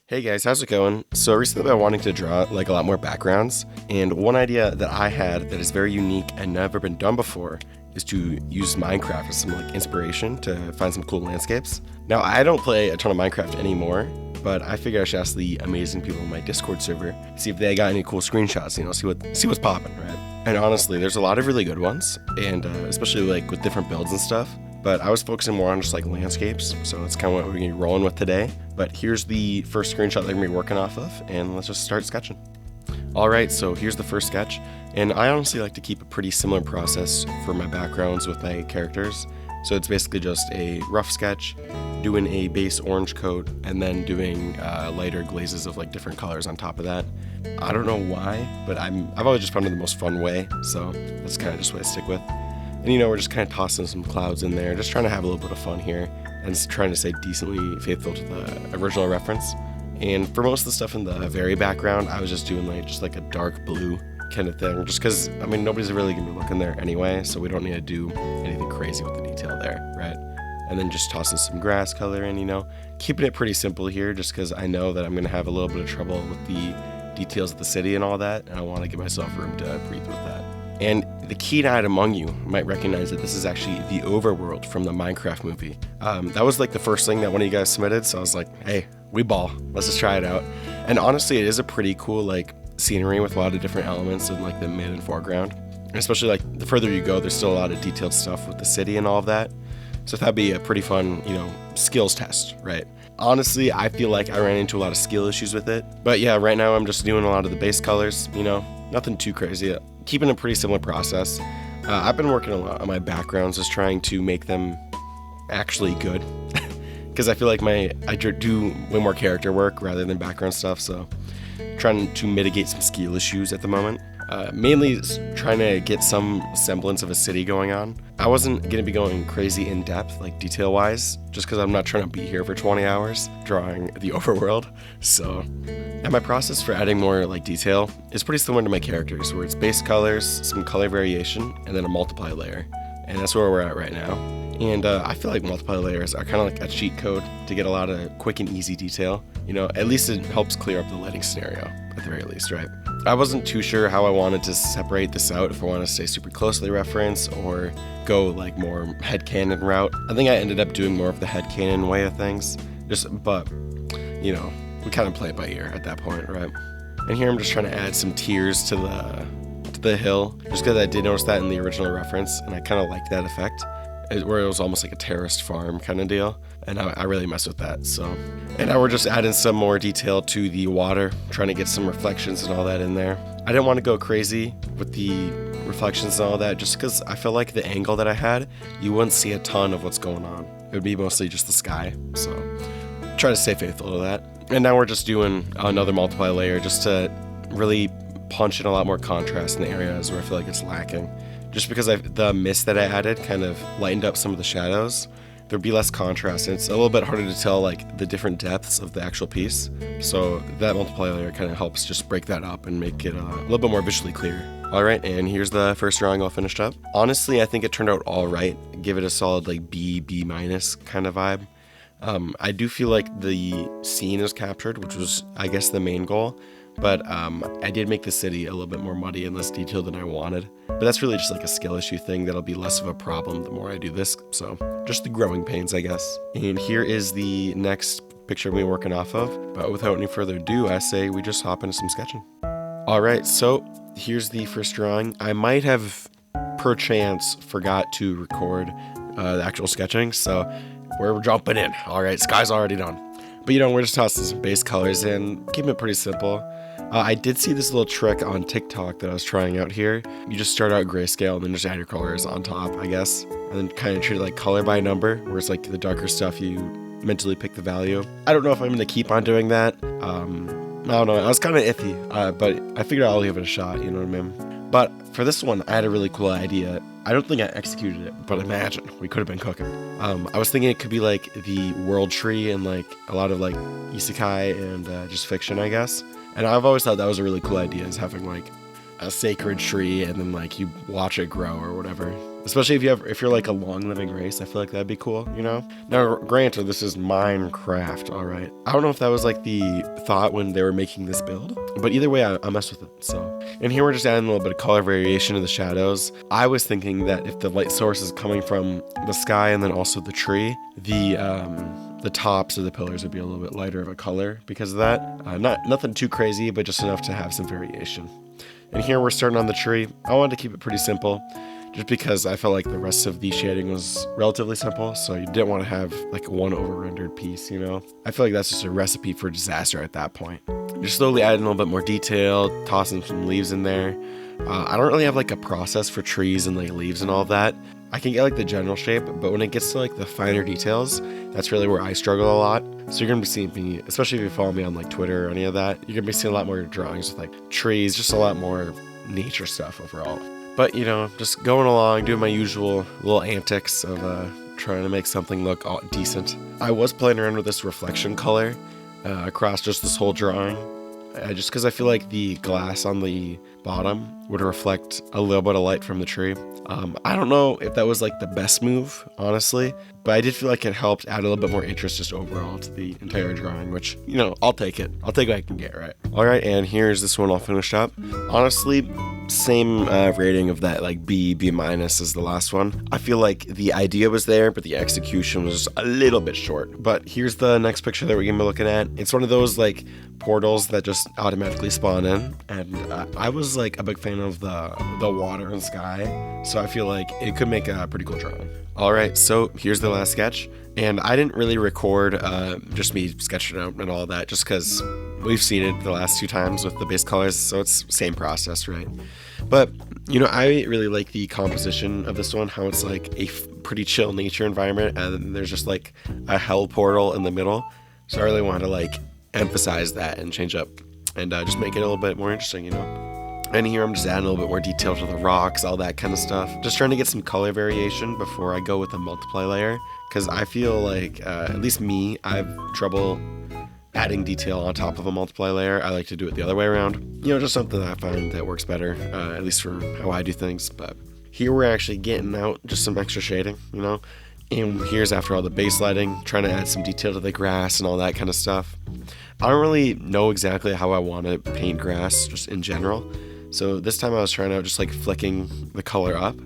Hey guys, how's it going? So recently I've been wanting to draw like a lot more backgrounds, and one idea that I had that is very unique and never been done before is to use Minecraft as some like inspiration to find some cool landscapes. Now I don't play a ton of Minecraft anymore, but I figured I should ask the amazing people in my Discord server, see if they got any cool screenshots, see what's popping, right? And honestly, there's a lot of really good ones, and especially like with different builds and stuff. But I was focusing more on just like landscapes, so that's kind of what we're gonna be rolling with today. But here's the first screenshot that I'm gonna be working off of, and let's just start sketching. Alright, so here's the first sketch, and I honestly like to keep a pretty similar process for my backgrounds with my characters. So it's basically just a rough sketch, doing a base orange coat, and then doing lighter glazes of like different colors on top of that. I don't know why, but I've always just found it the most fun way, so that's kind of just what I stick with. And we're just kind of tossing some clouds in there, just trying to have a little bit of fun here, and just trying to stay decently faithful to the original reference. And for most of the stuff in the very background, I was just doing like a dark blue kind of thing, just because, nobody's really going to be looking there anyway, so we don't need to do anything crazy with the detail there, right? And then just tossing some grass color in, keeping it pretty simple here, just because I know that I'm going to have a little bit of trouble with the details of the city and all that, and I want to give myself room to breathe with that. And the keen-eyed among you might recognize that this is actually the overworld from the Minecraft movie. That was like the first thing that one of you guys submitted, so I was like, hey, we ball, let's just try it out. And honestly, it is a pretty cool like scenery with a lot of different elements in like the mid and foreground. And especially like the further you go, there's still a lot of detailed stuff with the city and all of that. So that'd be a pretty fun, skills test, right? Honestly, I feel like I ran into a lot of skill issues with it. But yeah, right now I'm just doing a lot of the base colors, nothing too crazy. Keeping a pretty similar process. I've been working a lot on my backgrounds, just trying to make them actually good. Because I feel like I do way more character work rather than background stuff, so trying to mitigate some skill issues at the moment. Mainly trying to get some semblance of a city going on. I wasn't going to be going crazy in depth, like detail wise, just because I'm not trying to be here for 20 hours drawing the overworld. So, and my process for adding more like detail is pretty similar to my characters, where it's base colors, some color variation, and then a multiply layer. And that's where we're at right now. And I feel like multiply layers are kind of like a cheat code to get a lot of quick and easy detail. At least it helps clear up the lighting scenario, at the very least, right? I wasn't too sure how I wanted to separate this out, if I wanted to stay super closely referenced or go like more headcanon route. I think I ended up doing more of the headcanon way of things. But we kind of play it by ear at that point, right? And here I'm just trying to add some tiers to the hill, just because I did notice that in the original reference, and I kind of liked that effect, where it was almost like a terraced farm kind of deal, and I really mess with that. So, and now we're just adding some more detail to the water, trying to get some reflections and all that in there. I didn't want to go crazy with the reflections and all that, just because I felt like the angle that I had, you wouldn't see a ton of what's going on. It would be mostly just the sky, so try to stay faithful to that. And now we're just doing another multiply layer just to really punch in a lot more contrast in the areas where I feel like it's lacking. Just because the mist that I added kind of lightened up some of the shadows, there'd be less contrast, and it's a little bit harder to tell like the different depths of the actual piece. So that multiply layer kind of helps just break that up and make it a little bit more visually clear. Alright, and here's the first drawing all finished up. Honestly, I think it turned out alright. Give it a solid like B minus kind of vibe. I do feel like the scene is captured, which was, I guess, the main goal. But I did make the city a little bit more muddy and less detailed than I wanted. But that's really just like a skill issue thing that'll be less of a problem the more I do this. So just the growing pains, I guess. And here is the next picture we're working off of. But without any further ado, I say we just hop into some sketching. Alright, so here's the first drawing. I might have perchance forgot to record the actual sketching, so we're jumping in. Alright, sky's already done. But we're just tossing some base colors in, keeping it pretty simple. I did see this little trick on TikTok that I was trying out here. You just start out grayscale and then just add your colors on top, I guess. And then kind of treat it like color by number, where it's like the darker stuff you mentally pick the value. I don't know if I'm going to keep on doing that. I don't know, I was kind of iffy, but I figured I'll give it a shot, you know what I mean? But for this one, I had a really cool idea. I don't think I executed it, but imagine, we could have been cooking. I was thinking it could be like the world tree and like a lot of like isekai and just fiction, I guess. And I've always thought that was a really cool idea, is having like a sacred tree and then like you watch it grow or whatever. Especially if you're like a long living race, I feel like that'd be cool, you know? Now, granted, this is Minecraft, all right? I don't know if that was like the thought when they were making this build, but either way, I mess with it, so. And here we're just adding a little bit of color variation to the shadows. I was thinking that if the light source is coming from the sky and then also the tree, the tops of the pillars would be a little bit lighter of a color because of that. Nothing too crazy, but just enough to have some variation. And here we're starting on the tree. I wanted to keep it pretty simple, just because I felt like the rest of the shading was relatively simple, so you didn't want to have like one over-rendered piece, you know? I feel like that's just a recipe for disaster at that point. Just slowly adding a little bit more detail, tossing some leaves in there. I don't really have like a process for trees and like leaves and all of that. I can get like the general shape, but when it gets to like the finer details, that's really where I struggle a lot. So you're gonna be seeing me, especially if you follow me on like Twitter or any of that, you're gonna be seeing a lot more drawings with like trees, just a lot more nature stuff overall. But, you know, just going along, doing my usual little antics of trying to make something look decent. I was playing around with this reflection color across just this whole drawing, just because I feel like the glass on the bottom would reflect a little bit of light from the tree. I don't know if that was like the best move, honestly, but I did feel like it helped add a little bit more interest just overall to the entire drawing, which, you know, I'll take it. I'll take what I can get, right? All right, and here's this one all finished up. Honestly, same rating of that, like B minus as the last one. I feel like the idea was there, but the execution was just a little bit short. But here's the next picture that we're gonna be looking at. It's one of those like portals that just automatically spawn in, and I was like a big fan of the water and sky, so I feel like it could make a pretty cool drawing. All right, so here's the last sketch, and I didn't really record just me sketching out and all that, just because we've seen it the last 2 times with the base colors, so it's same process, right? But, you know, I really like the composition of this one, how it's like a pretty chill nature environment, and then there's just like a hell portal in the middle, so I really wanted to like emphasize that and change up and just make it a little bit more interesting, you know? And here I'm just adding a little bit more detail to the rocks, all that kind of stuff. Just trying to get some color variation before I go with the multiply layer, because I feel like, at least me, I have trouble adding detail on top of a multiply layer. I like to do it the other way around. You know, just something that I find that works better, at least for how I do things. But here we're actually getting out just some extra shading, you know? And here's after all the base lighting, trying to add some detail to the grass and all that kind of stuff. I don't really know exactly how I want to paint grass, just in general. So this time I was trying out just like flicking the color up,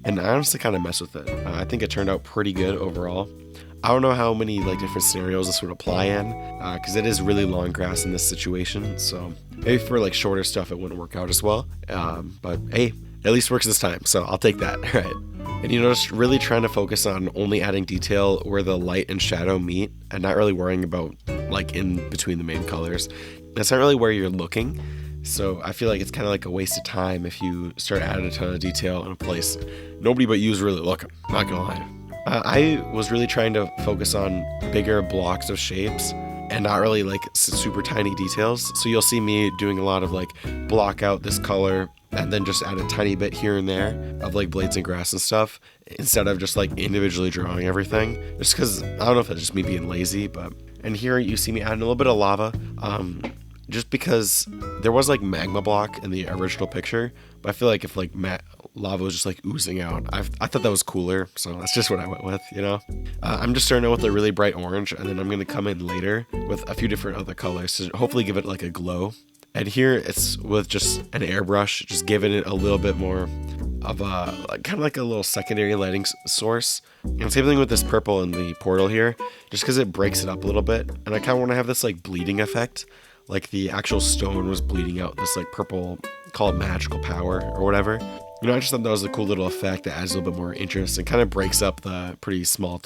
and I honestly kind of messed with it. I think it turned out pretty good overall. I don't know how many like different scenarios this would apply in, because it is really long grass in this situation. So maybe for like shorter stuff it wouldn't work out as well. But hey, at least works this time, so I'll take that, right? And you know, just really trying to focus on only adding detail where the light and shadow meet, and not really worrying about like in between the main colors. That's not really where you're looking. So I feel like it's kind of like a waste of time if you start adding a ton of detail in a place nobody but you is really looking, not gonna lie. I was really trying to focus on bigger blocks of shapes and not really like super tiny details. So you'll see me doing a lot of like block out this color and then just add a tiny bit here and there of like blades and grass and stuff, instead of just like individually drawing everything, just because I don't know if that's just me being lazy. But and here you see me adding a little bit of lava, just because there was like magma block in the original picture, but I feel like if like lava was just like oozing out, I thought that was cooler, so that's just what I went with, you know? I'm just starting out with a really bright orange, and then I'm gonna come in later with a few different other colors to hopefully give it like a glow. And here it's with just an airbrush, just giving it a little bit more of a kind of like a little secondary lighting source. And same thing with this purple in the portal here, just because it breaks it up a little bit, and I kind of want to have this like bleeding effect, like the actual stone was bleeding out this like purple, call it magical power or whatever. You know, I just thought that was a cool little effect that adds a little bit more interest and kind of breaks up the pretty similar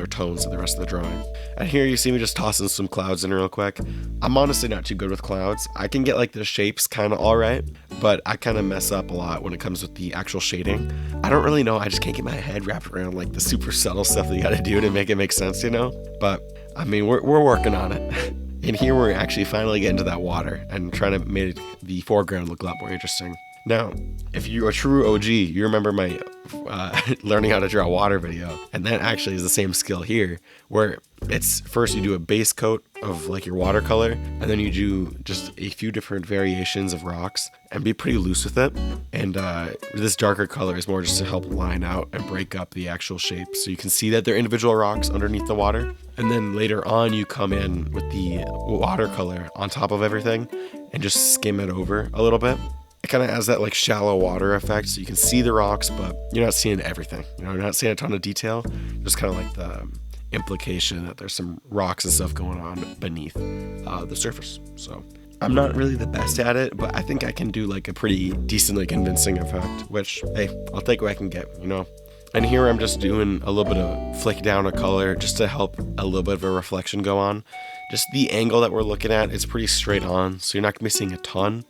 tones to the rest of the drawing. And here you see me just tossing some clouds in real quick. I'm honestly not too good with clouds. I can get like the shapes kind of all right, but I kind of mess up a lot when it comes with the actual shading. I don't really know. I just can't get my head wrapped around like the super subtle stuff that you got to do to make it make sense, you know? But I mean, we're working on it. And here we're actually finally getting to that water and trying to make the foreground look a lot more interesting. Now, if you're a true OG, you remember my learning how to draw water video. And that actually is the same skill here, where it's first you do a base coat of like your watercolor, and then you do just a few different variations of rocks and be pretty loose with it. And this darker color is more just to help line out and break up the actual shape, so you can see that they're individual rocks underneath the water. And then later on, you come in with the watercolor on top of everything and just skim it over a little bit. It kind of has that like shallow water effect, so you can see the rocks, but you're not seeing everything. You know, you're not seeing a ton of detail. Just kind of like the implication that there's some rocks and stuff going on beneath the surface. So I'm not really the best at it, but I think I can do like a pretty decently convincing effect, which, hey, I'll take what I can get, you know? And here I'm just doing a little bit of flick down of color just to help a little bit of a reflection go on. Just the angle that we're looking at is pretty straight on, so you're not gonna be seeing a ton.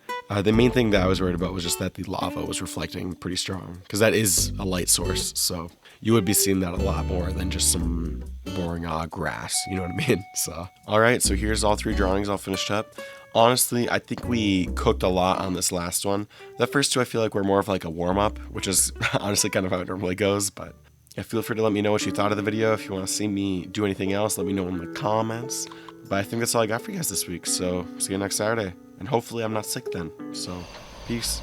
The main thing that I was worried about was just that the lava was reflecting pretty strong, because that is a light source, so you would be seeing that a lot more than just some boring grass, you know what I mean? So, alright, so here's all 3 drawings all finished up. Honestly, I think we cooked a lot on this last one. The first 2 I feel like were more of like a warm-up, which is honestly kind of how it normally goes, but yeah, feel free to let me know what you thought of the video. If you want to see me do anything else, let me know in the comments. But I think that's all I got for you guys this week, so see you next Saturday. And hopefully I'm not sick then. So, peace.